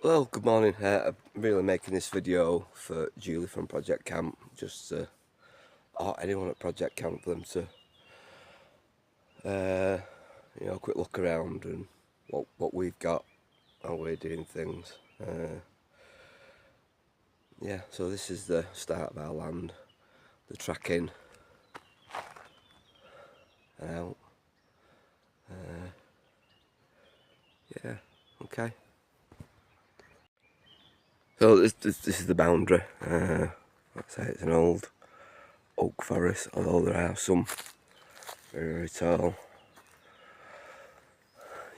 Well, good morning. I'm really making this video for Julie from Project Kamp, just or anyone at Project Kamp, for them to quick look around and what we've got, how we're doing things. Yeah, so this is the start of our land, the track in and out. Yeah, okay. So this is the boundary. Like I say, it's an old oak forest, although there are some very tall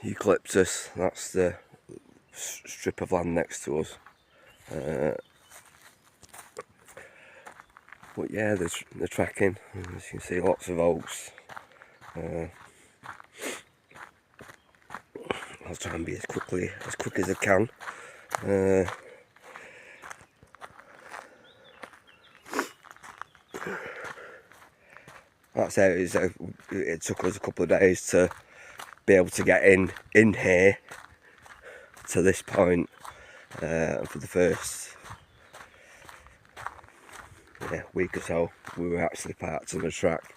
eucalyptus. That's the strip of land next to us. But yeah, the tracking, as you can see, lots of oaks. I'll try and be as quick as I can. That's it. It took us a couple of days to be able to get in here to this point. For the first week or so, we were actually parked on the track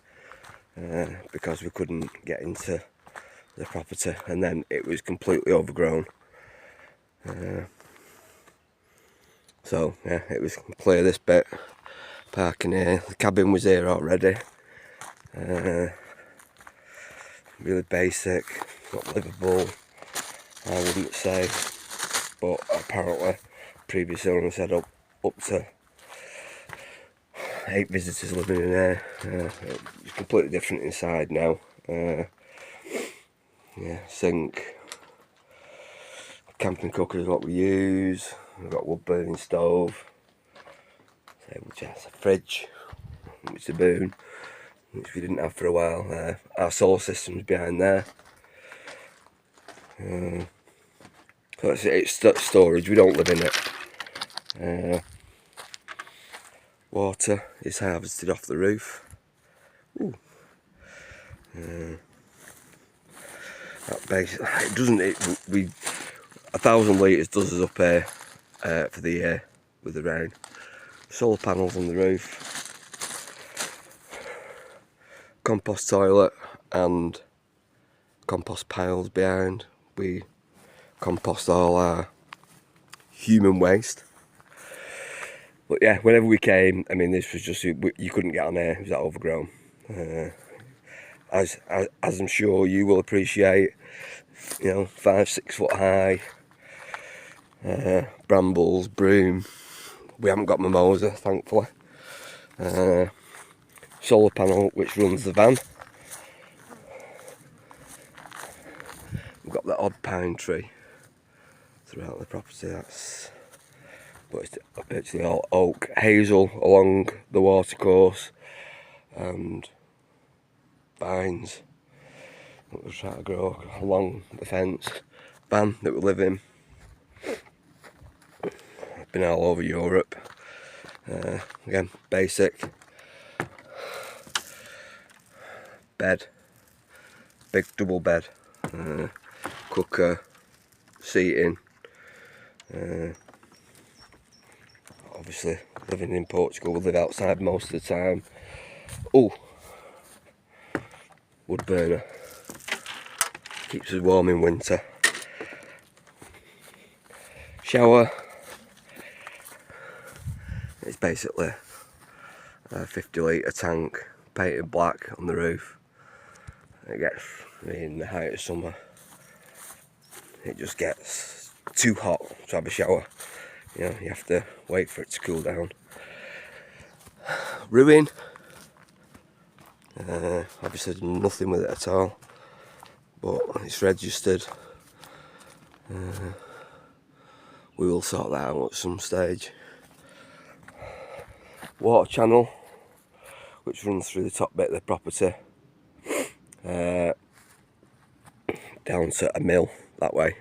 because we couldn't get into the property, and then it was completely overgrown. So yeah, it was clear this bit, parking here. The cabin was here already. Really basic, not livable, I wouldn't say, but apparently previous owner said up to 8 visitors living in there. It's completely different inside now. Yeah, sink, camping cooker is what we use. We've got wood burning stove, which has a fridge, which is a boon, which we didn't have for a while. Our solar system's behind there. So it's storage, we don't live in it. Water is harvested off the roof. Ooh. That basically, it doesn't. 1,000 litres does us up here for the year with the rain. Solar panels on the roof, compost toilet and compost piles behind. We compost all our human waste. But yeah, whenever we came, I mean, this was just, you couldn't get on here, it was that overgrown. As I'm sure you will appreciate, 5-6 foot high, brambles, broom. We haven't got mimosa, thankfully. Solar panel which runs the van. We've got the odd pine tree throughout the property. But it's virtually all oak, hazel along the watercourse, and vines that we're trying to grow along the fence. Van that we live in. I've been all over Europe. Again, basic. Bed, big double bed, cooker, seating. Obviously, living in Portugal, we live outside most of the time. Oh, wood burner, keeps us warm in winter. Shower, it's basically a 50 litre tank painted black on the roof. It gets, in the height of summer, it just gets too hot to have a shower. You have to wait for it to cool down. Ruin, obviously nothing with it at all, but it's registered. We will sort that out at some stage. Water channel, which runs through the top bit of the property, down to a mill that way.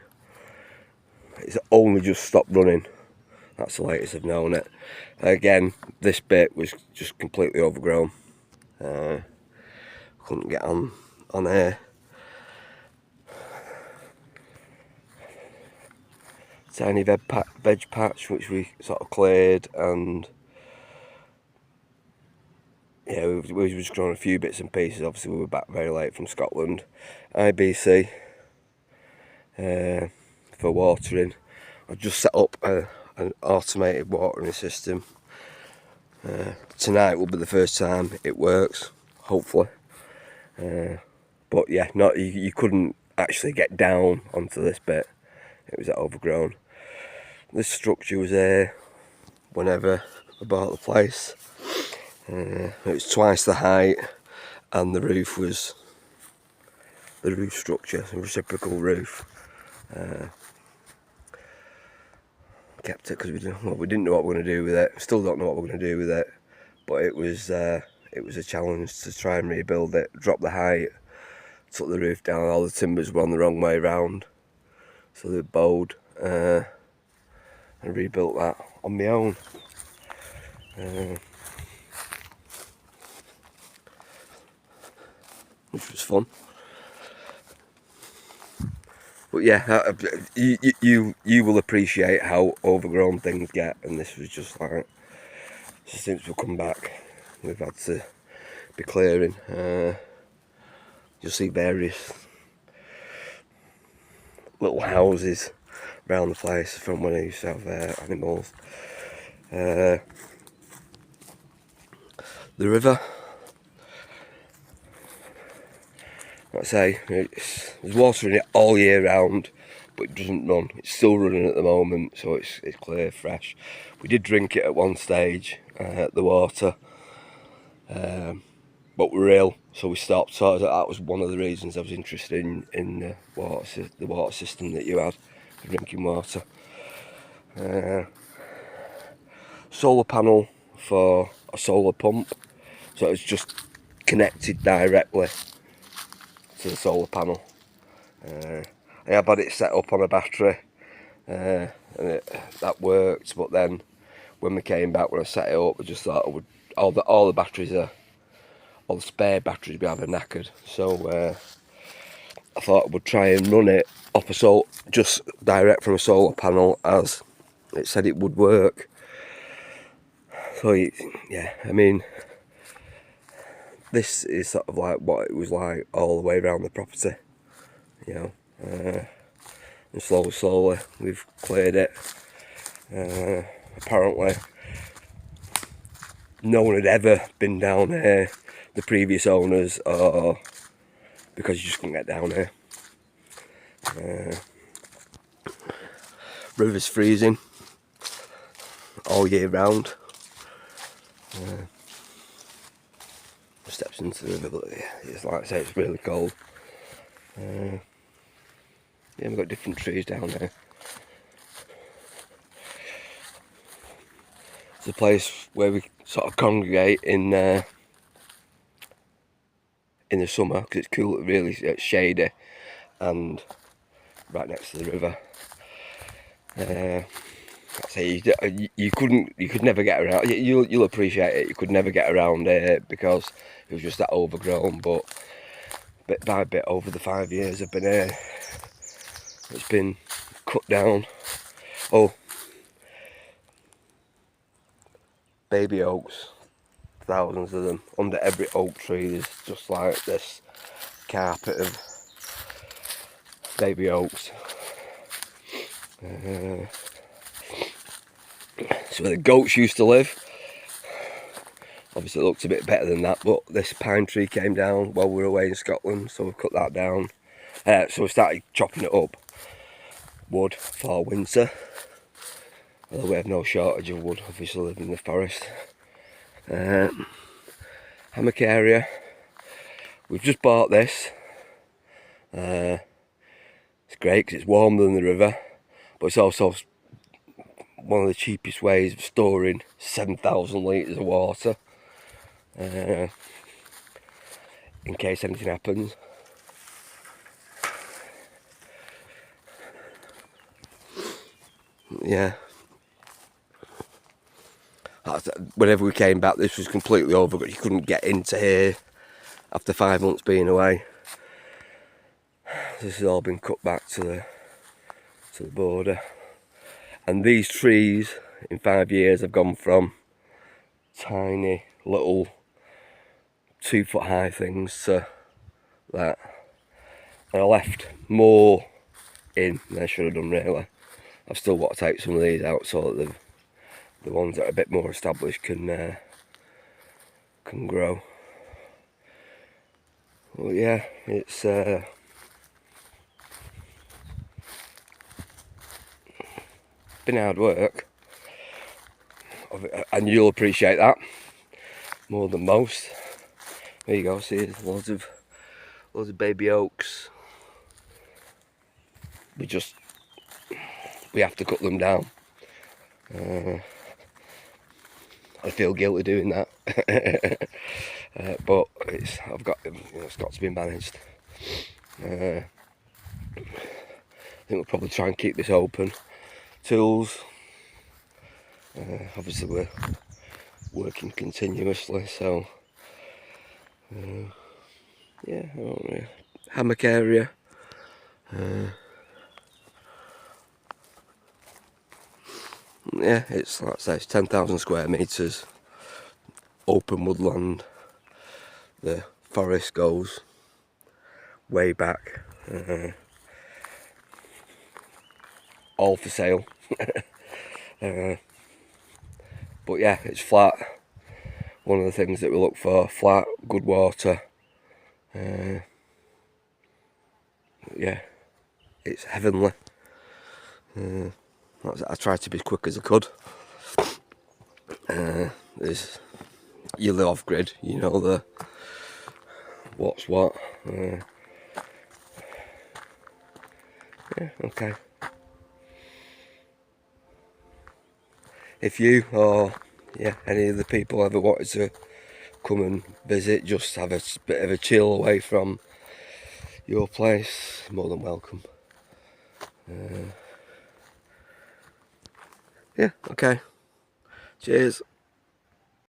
It's only just stopped running. That's the latest I've known it. Again, this bit was just completely overgrown. Couldn't get on here tiny veg patch which we sort of cleared, and yeah, we were just growing a few bits and pieces. Obviously we were back very late from Scotland. IBC for watering. I just set up an automated watering system. Tonight will be the first time it works, hopefully. But yeah, you couldn't actually get down onto this bit. It was overgrown. This structure was there whenever I bought the place. It was twice the height, and the roof was the roof structure, a reciprocal roof. Kept it because we didn't know what we were going to do with it. Still don't know what we're going to do with it, but it was a challenge to try and rebuild it. Drop the height, took the roof down. All the timbers were on the wrong way round, so they bowed, and rebuilt that on my own. Which was fun. But yeah, you will appreciate how overgrown things get, and this was just like, since we've come back, we've had to be clearing. You'll see various little houses around the place from when I used to have animals. The river, like I say, there's water in it all year round, but it doesn't run. It's still running at the moment, so it's clear, fresh. We did drink it at one stage, the water, but we were ill, so we stopped. So that was one of the reasons I was interested in the water system that you had for drinking water. Solar panel for a solar pump, so it's just connected directly to the solar panel. I have had it set up on a battery, and that worked, but then when we came back, when I set it up, I just thought all the batteries are, all the spare batteries we have are knackered, so I thought I would try and run it off just direct from a solar panel, as it said it would work. So yeah, I mean, this is sort of like what it was like all the way around the property, you know. And slowly we've cleared it. Apparently no one had ever been down here, the previous owners, or because you just couldn't get down here. River's freezing all year round. Steps into the river, but it's like I say, it's really cold. Yeah, we've got different trees down there. It's a place where we sort of congregate in the summer, because it's cool, really, it's shady, and right next to the river. I say you could never get around. You'll appreciate it. You could never get around here because it was just that overgrown. But bit by bit, over the 5 years I've been here, it's been cut down. Oh, baby oaks, thousands of them. Under every oak tree there's just like this carpet of baby oaks. So where the goats used to live. Obviously it looks a bit better than that, but this pine tree came down while we were away in Scotland, so we've cut that down. So we started chopping it up. Wood for winter. Although we have no shortage of wood, obviously living in the forest. Hammock area. We've just bought this. It's great because it's warmer than the river, but it's also one of the cheapest ways of storing 7,000 litres of water in case anything happens. Yeah. Whenever we came back, this was completely over, but you couldn't get into here after 5 months being away. This has all been cut back to the border. And these trees in 5 years have gone from tiny little 2 foot high things to that. And I left more in than I should have done really. I've still got to take some of these out so that the ones that are a bit more established can grow. Well, yeah, it's been hard work, and you'll appreciate that more than most. There you go. See, there's loads of baby oaks. We have to cut them down. I feel guilty doing that, but it's got to be managed. I think we'll probably try and keep this open. Tools, obviously we're working continuously, so yeah, I don't know. Hammock area. Yeah, it's like I say, it's 10,000 square metres, open woodland. The forest goes way back, all for sale. But yeah, it's flat. One of the things that we look for: flat, good water. Yeah, it's heavenly. I tried to be as quick as I could. You live off grid, you know the what's what. Yeah, okay. If you or any of the people ever wanted to come and visit, just have a bit of a chill away from your place, more than welcome. Yeah, okay. Cheers.